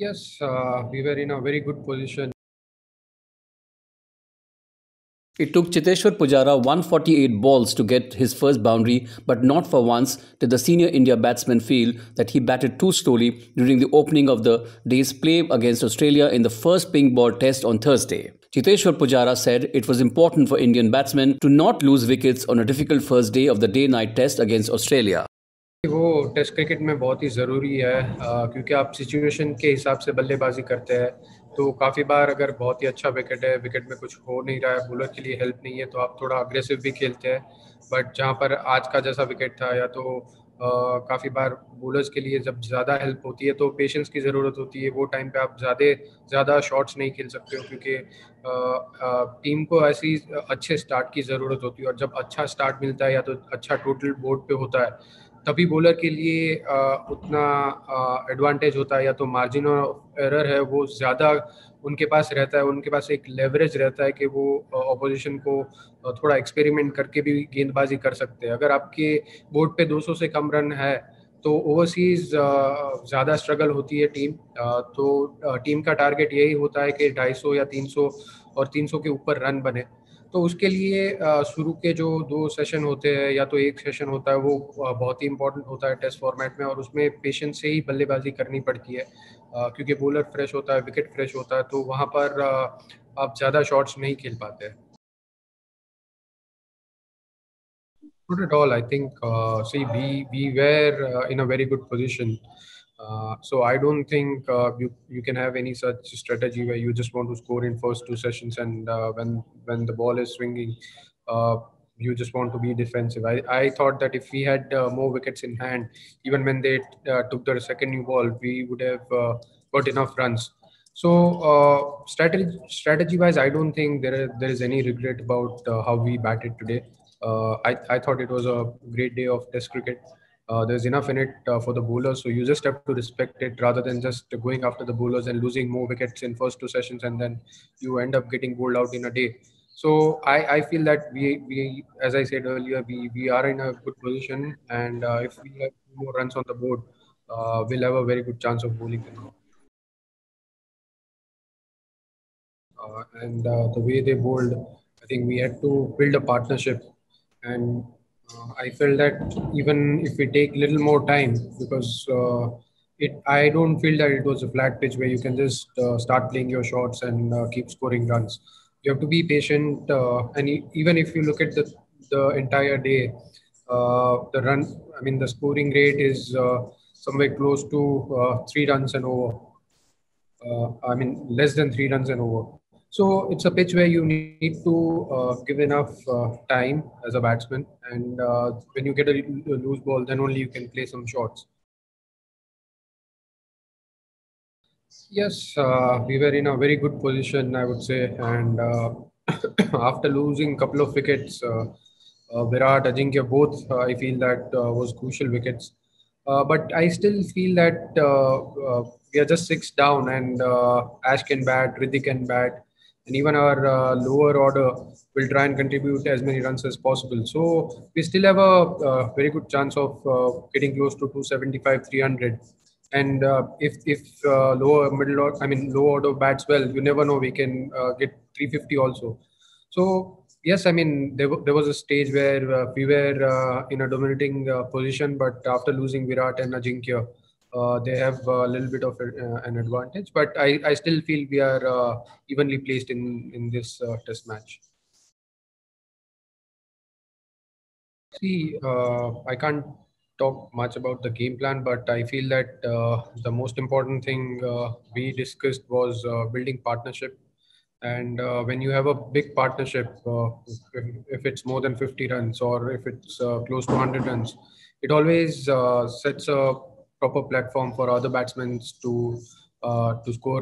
Yes, we were in a very good position. It took Chiteshwar Pujara 148 balls to get his first boundary, but not for once did the senior India batsman feel that he batted too slowly during the opening of the day's play against Australia in the first pink ball test on Thursday. Chiteshwar Pujara said it was important for Indian batsmen to not lose wickets on a difficult first day of the day-night test against Australia. वो test cricket में बहुत ही ज़रूरी है क्योंकि आप situation के हिसाब से बल्लेबाजी करते हैं। तो काफ़ी बार अगर बहुत ही अच्छा विकेट है, विकेट में कुछ हो नहीं रहा है, बॉलर के लिए हेल्प नहीं है, तो आप थोड़ा अग्रेसिव भी खेलते हैं। बट जहाँ पर आज का जैसा विकेट था, या तो काफ़ी बार बॉलर्स के लिए जब ज़्यादा हेल्प होती है तो पेशेंस की ज़रूरत होती है। वो टाइम पे आप ज़्यादा शॉट्स नहीं खेल सकते हो, क्योंकि टीम को ऐसी अच्छे स्टार्ट की ज़रूरत होती है। और जब अच्छा स्टार्ट मिलता है या तो अच्छा टोटल बोर्ड पे होता है, तभी बॉलर के लिए उतना एडवांटेज होता है, या तो मार्जिन ऑफ एरर है वो ज़्यादा उनके पास रहता है। उनके पास एक लेवरेज रहता है कि वो ऑपोजिशन को थोड़ा एक्सपेरिमेंट करके भी गेंदबाजी कर सकते हैं। अगर आपके बोर्ड पे 200 से कम रन है तो ओवरसीज ज़्यादा स्ट्रगल होती है टीम। तो टीम का टारगेट यही होता है कि 250 या 300 और 300 के ऊपर रन बने। तो उसके लिए शुरू के जो 2 सेशन होते हैं या तो एक सेशन होता है, वो बहुत ही इंपॉर्टेंट होता है टेस्ट फॉर्मेट में। और उसमें पेशेंस से ही बल्लेबाजी करनी पड़ती है, क्योंकि बॉलर फ्रेश होता है, विकेट फ्रेश होता है, तो वहाँ पर आप ज़्यादा शॉट्स नहीं खेल पाते हैं। Not at all. I think, see, we were in a very good position. So I don't think you can have any such strategy where you just want to score in first 2 sessions, and when the ball is swinging, uh, you just want to be defensive. I thought that if we had more wickets in hand, even when they took the second new ball, we would have got enough runs. So strategy wise, I don't think there is any regret about how we batted today. I thought it was a great day of Test cricket. There's enough in it for the bowlers, so you just have to respect it rather than just going after the bowlers and losing more wickets in first 2 sessions, and then you end up getting bowled out in a day. So I feel that we as I said earlier, we are in a good position, and if we have more runs on the board, we'll have a very good chance of bowling them out. And the way they bowled, I think we had to build a partnership. And I felt that even if we take little more time, because I don't feel that it was a flat pitch where you can just start playing your shots and keep scoring runs. You have to be patient, and even if you look at the entire day, the scoring rate is somewhere close to 3 runs and over. Less than 3 runs and over. So it's a pitch where you need to give enough time as a batsman, and when you get a loose ball, then only you can play some shots. Yes, we were in a very good position, I would say, and after losing a couple of wickets, Virat, Ajinkya, both, I feel that was crucial wickets. But I still feel that we are just six down, and Ash can bat, Ritik can bat, and even our lower order will try and contribute as many runs as possible. So we still have a very good chance of getting close to 275, 300. And if low order bats well, you never know, we can get 350 also. So yes, there was a stage where we were in a dominating position, but after losing Virat and Ajinkya, they have a little bit of an advantage. But I still feel we are evenly placed in this test match. See, I can't talk much about the game plan, but I feel that the most important thing we discussed was building partnership. And when you have a big partnership, if it's more than 50 runs or if it's close to 100 runs, it always sets a proper platform for other batsmen to score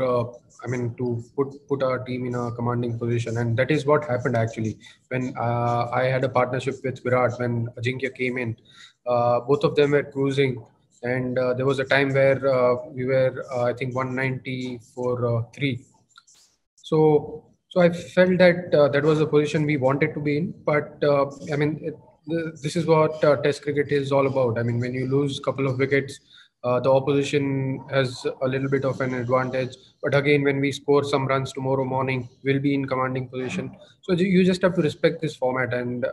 to put our team in a commanding position. And that is what happened actually when I had a partnership with Virat. When Ajinkya came in, both of them were cruising, and there was a time where we were I think 190 for 3. So I felt that that was the position we wanted to be in. But this is what Test cricket is all about. I mean, when you lose a couple of wickets, the opposition has a little bit of an advantage. But again, when we score some runs tomorrow morning, we'll be in commanding position. So you just have to respect this format, and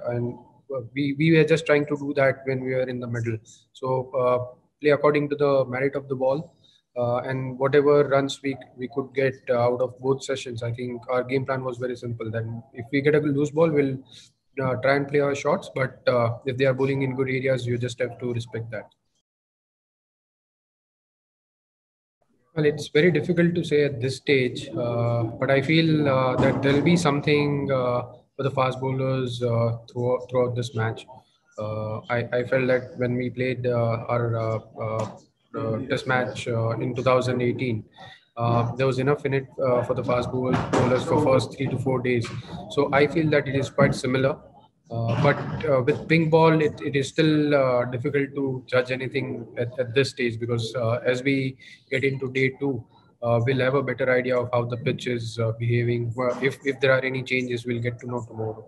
we were just trying to do that when we were in the middle. So play according to the merit of the ball. And whatever runs we could get out of both sessions, I think our game plan was very simple. Then if we get a loose ball, we'll try and play our shots. But if they are bowling in good areas, you just have to respect that. Well, it's very difficult to say at this stage, but I feel that there'll be something for the fast bowlers throughout this match. I felt that when we played our test match in 2018, there was enough in it for the bowlers for first 3 to 4 days. So I feel that it is quite similar. But with pink ball, it is still difficult to judge anything at this stage, because as we get into day two, we'll have a better idea of how the pitch is behaving. If there are any changes, we'll get to know tomorrow.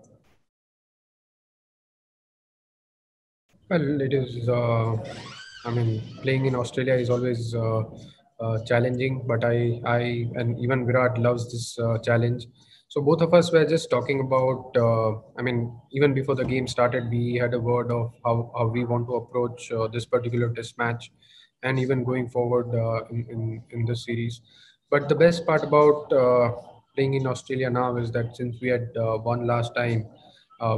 Well, it is. I mean, playing in Australia is always challenging, but I, and even Virat loves this challenge. So both of us were just talking about. I mean, even before the game started, we had a word of how we want to approach this particular test match, and even going forward in this series. But the best part about playing in Australia now is that since we had won last time,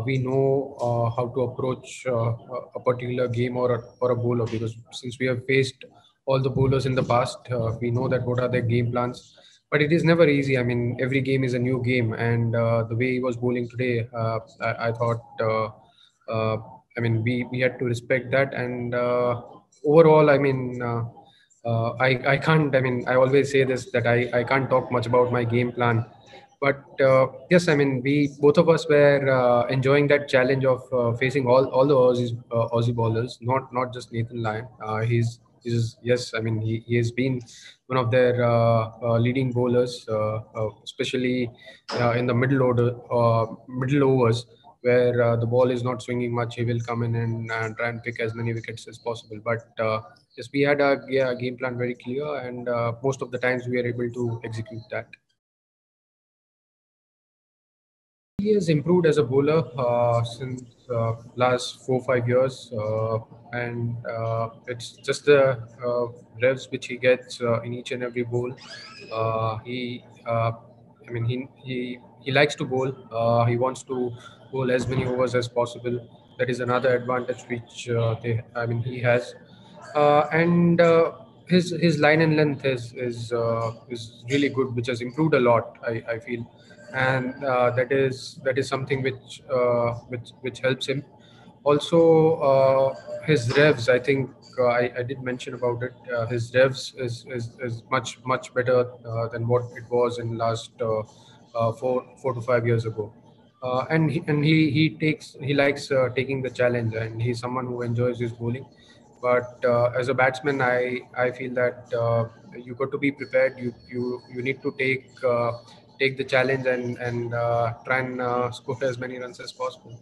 we know how to approach a particular game or a bowler, because since we have faced all the bowlers in the past, we know that what are their game plans. But it is never easy. I mean, every game is a new game, and the way he was bowling today, I thought. Uh, I mean, we had to respect that, and overall, I mean. I can't, I mean, I always say this, that I can't talk much about my game plan. But yes, I mean, we both of us were enjoying that challenge of facing all the Aussie bowlers, not just Nathan Lyon. He's yes, I mean, he has been one of their leading bowlers, especially in the middle overs, where the ball is not swinging much. He will come in and try and pick as many wickets as possible. But yes, we had a game plan very clear, and most of the times we are able to execute that. He has improved as a bowler since last 4 5 years, and it's just the revs which he gets in each and every bowl. I mean, he likes to bowl. He wants to bowl as many overs as possible. That is another advantage which I mean, he has, and his line and length is really good, which has improved a lot. I feel, and that is something which helps him. Also, his revs, I think I did mention about it. His revs is much better than what it was in last 4 to 5 years ago. And he likes taking the challenge, and he's someone who enjoys his bowling. But as a batsman, I feel that you got to be prepared. You need to take the challenge and try and score as many runs as possible.